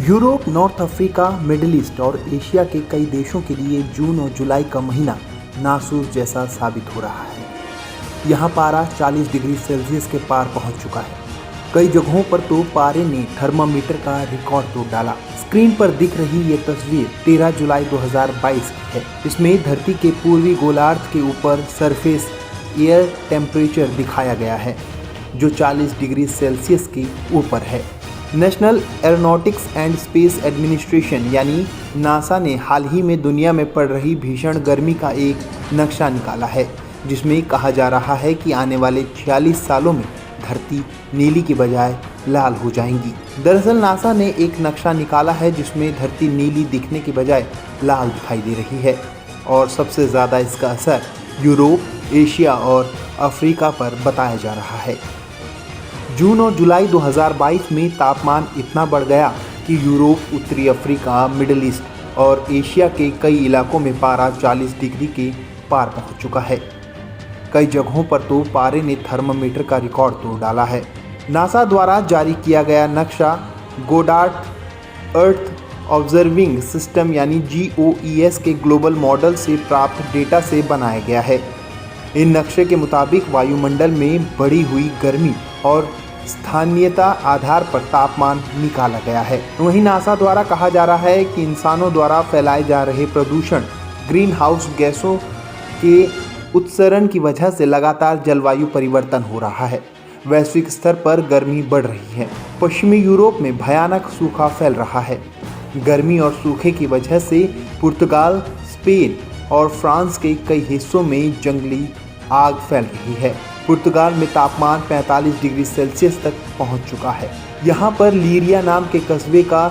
Europe, north Africa, middle east और Asia के कई देशों के लिए जून और जुलाई का महीना नासुर जैसा साबित हो रहा है। यहाँ पारा 40 डिग्री सेल्सियस के पार पहुँच चुका है। कई जगहों पर तो पारे ने थर्मामीटर का रिकॉर्ड तोड़ डाला। स्क्रीन पर दिख रही ये तस्वीर 13 जुलाई 2022 की है। इसमें धरती के पूर्वी गोलार्ध के ऊपर सरफेस एयर टेम्परेचर दिखाया गया है, जो 40 डिग्री सेल्सियस के ऊपर है। National aeronautics and space administration यानी नासा ने हाल ही में दुनिया में पड़ रही भीषण गर्मी का एक नक्शा निकाला है, जिसमें कहा जा रहा है कि आने वाले 46 सालों में धरती नीली की बजाय लाल हो जाएंगी। दरअसल नासा ने एक नक्शा निकाला है जिसमें धरती नीली दिखने की बजाय लाल दिखाई दे रही है और सबसे ज़्यादा इसका असर यूरोप, एशिया और अफ्रीका पर बताया जा रहा है। जून और जुलाई 2022 में तापमान इतना बढ़ गया कि यूरोप, उत्तरी अफ्रीका, मिडिल ईस्ट और एशिया के कई इलाकों में पारा 40 डिग्री के पार पहुंच चुका है। कई जगहों पर तो पारे ने थर्मामीटर का रिकॉर्ड तोड़ डाला है। नासा द्वारा जारी किया गया नक्शा गोडार्ड अर्थ ऑब्जर्विंग सिस्टम यानी GOES के ग्लोबल मॉडल से प्राप्त डेटा से बनाया गया है। इन नक्शे के मुताबिक वायुमंडल में बढ़ी हुई गर्मी और स्थानीयता आधार पर तापमान निकाला गया है। वहीं नासा द्वारा कहा जा रहा है कि इंसानों द्वारा फैलाए जा रहे प्रदूषण, ग्रीन हाउस गैसों के उत्सर्जन की वजह से लगातार जलवायु परिवर्तन हो रहा है। वैश्विक स्तर पर गर्मी बढ़ रही है। पश्चिमी यूरोप में भयानक सूखा फैल रहा है। गर्मी और सूखे की वजह से पुर्तगाल, स्पेन और फ्रांस के कई हिस्सों में जंगली आग फैल रही है। पुर्तगाल में तापमान 45 डिग्री सेल्सियस तक पहुंच चुका है। यहां पर लीरिया नाम के कस्बे का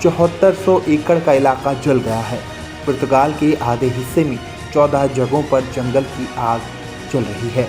7400 एकड़ का इलाका जल गया है। पुर्तगाल के आधे हिस्से में 14 जगहों पर जंगल की आग चल रही है।